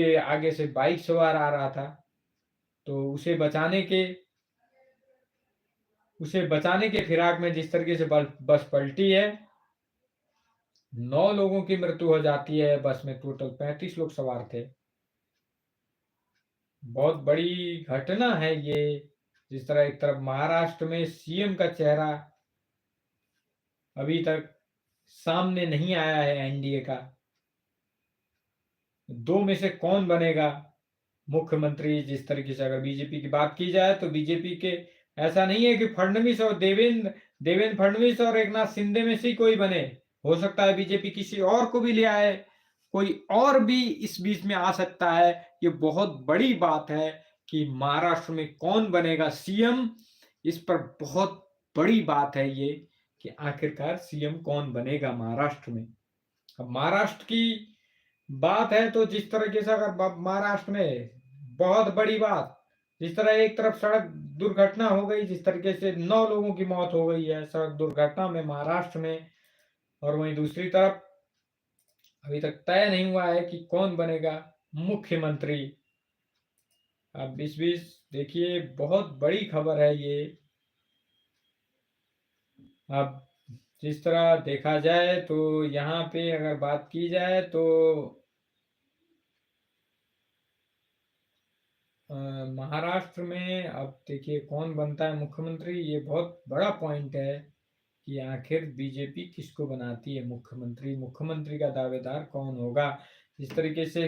के आगे से बाइक सवार आ रहा था, तो उसे बचाने के फिराक में जिस तरीके से बस पलटी है, 9 लोगों की मृत्यु हो जाती है। बस में टोटल 35 लोग सवार थे। बहुत बड़ी घटना है ये। जिस तरह एक तरफ महाराष्ट्र में सीएम का चेहरा अभी तक सामने नहीं आया है एनडीए का। 2 में से कौन बनेगा मुख्यमंत्री? जिस तरीके से अगर बीजेपी की बात की जाए तो बीजेपी के ऐसा नहीं है कि फडणवीस और देवेंद्र फडणवीस और एकनाथ शिंदे में से ही कोई बने। हो सकता है बीजेपी किसी और को भी ले आए, कोई और भी इस बीच में आ सकता है। ये बहुत बड़ी बात है कि महाराष्ट्र में कौन बनेगा सीएम। इस पर बहुत बड़ी बात है ये कि आखिरकार सीएम कौन बनेगा महाराष्ट्र में। अब महाराष्ट्र की बात है तो जिस तरीके से अगर महाराष्ट्र में बहुत बड़ी बात, जिस तरह एक तरफ सड़क दुर्घटना हो गई, जिस तरीके से 9 लोगों की मौत हो गई है सड़क दुर्घटना में महाराष्ट्र में, और वहीं दूसरी तरफ अभी तक तय नहीं हुआ है कि कौन बनेगा मुख्यमंत्री। अब इस बीच देखिए बहुत बड़ी खबर है ये। अब जिस तरह देखा जाए तो यहाँ पे अगर बात की जाए तो महाराष्ट्र में अब देखिए कौन बनता है मुख्यमंत्री। ये बहुत बड़ा पॉइंट है कि आखिर बीजेपी किसको बनाती है मुख्यमंत्री। मुख्यमंत्री का दावेदार कौन होगा? इस तरीके से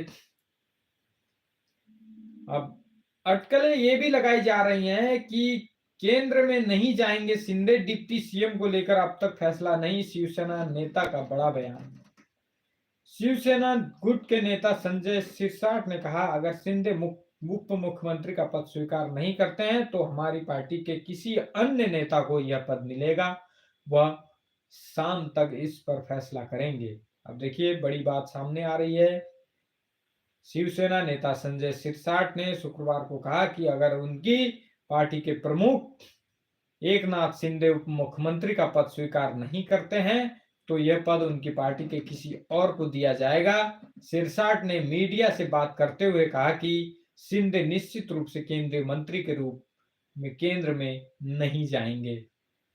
अब अटकलें ये भी लगाई जा रही हैं कि केंद्र में नहीं जाएंगे शिंदे, डिप्टी सीएम को लेकर अब तक फैसला नहीं। शिवसेना नेता का बड़ा बयान। शिवसेना गुट के नेता संजय सिरसाट ने कहा, अगर शिंदे उप मुख्यमंत्री का पद स्वीकार नहीं करते हैं तो हमारी पार्टी के किसी अन्य नेता को यह पद मिलेगा। वह शाम तक इस पर फैसला करेंगे। अब देखिए बड़ी बात सामने आ रही है। शिवसेना नेता संजय सिरसाट ने शुक्रवार को कहा कि अगर उनकी पार्टी के प्रमुख एकनाथ शिंदे उप मुख्यमंत्री का पद स्वीकार नहीं करते हैं तो यह पद उनकी पार्टी के किसी और को दिया जाएगा। सिरसाट ने मीडिया से बात करते हुए कहा कि शिंदे निश्चित रूप से केंद्रीय मंत्री के रूप में केंद्र में नहीं जाएंगे।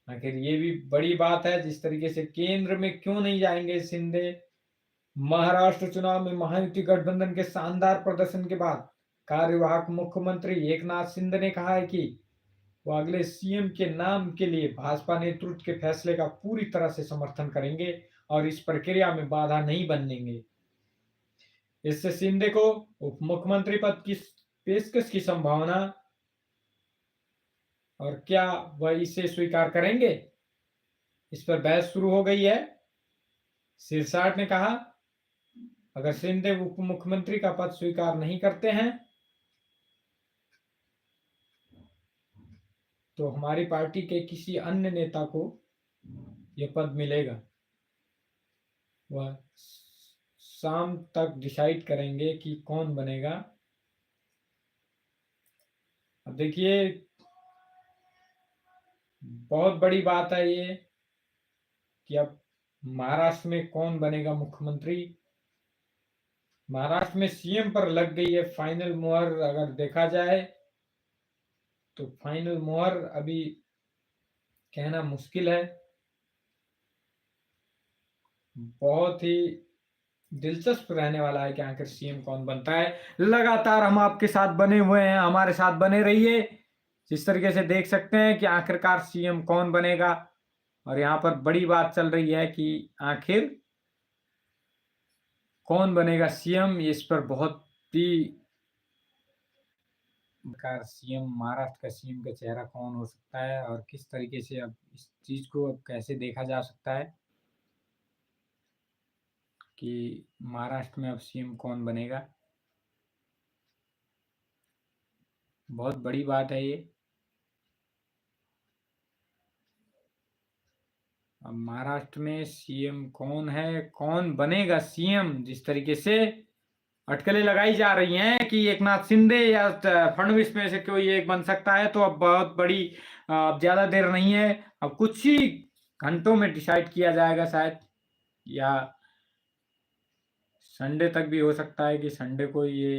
आखिर ये भी बड़ी बात है, जिस तरीके से केंद्र में क्यों नहीं जाएंगे शिंदे। महाराष्ट्र चुनाव में महायुति गठबंधन के शानदार प्रदर्शन के बाद कार्यवाहक मुख्यमंत्री एकनाथ शिंदे ने कहा है कि वो अगले सीएम के नाम के लिए भाजपा नेतृत्व के फैसले का पूरी तरह से समर्थन करेंगे और इस प्रक्रिया में बाधा नहीं बननेंगे। इससे शिंदे को उप मुख्यमंत्री पद की पेशकश की संभावना, और क्या वह इसे स्वीकार करेंगे, इस पर बहस शुरू हो गई है। सिरसाट ने कहा, अगर शिंदे उप मुख्यमंत्री का पद स्वीकार नहीं करते हैं तो हमारी पार्टी के किसी अन्य नेता को यह पद मिलेगा। वह शाम तक डिसाइड करेंगे कि कौन बनेगा। अब देखिए बहुत बड़ी बात है ये कि अब महाराष्ट्र में कौन बनेगा मुख्यमंत्री। महाराष्ट्र में सीएम पर लग गई है फाइनल मुहर। अगर देखा जाए तो फाइनल मुहर अभी कहना मुश्किल है। बहुत ही दिलचस्प रहने वाला है कि आखिर सीएम कौन बनता है। लगातार हम आपके साथ बने हुए हैं, हमारे साथ बने रहिए। जिस तरीके से देख सकते हैं कि आखिरकार सीएम कौन बनेगा, और यहाँ पर बड़ी बात चल रही है कि आखिर कौन बनेगा सीएम। इस पर बहुत ही सीएम, महाराष्ट्र का सीएम का चेहरा कौन हो सकता है और किस तरीके से अब इस चीज को अब कैसे देखा जा सकता है कि महाराष्ट्र में अब सीएम कौन बनेगा। बहुत बड़ी बात है ये। अब महाराष्ट्र में सीएम कौन है, कौन बनेगा सीएम, जिस तरीके से अटकलें लगाई जा रही हैं कि एकनाथ शिंदे या फडणवीस में से कोई एक बन सकता है, तो अब बहुत बड़ी, अब ज्यादा देर नहीं है, अब कुछ ही घंटों में डिसाइड किया जाएगा शायद, या संडे तक भी हो सकता है कि संडे को ये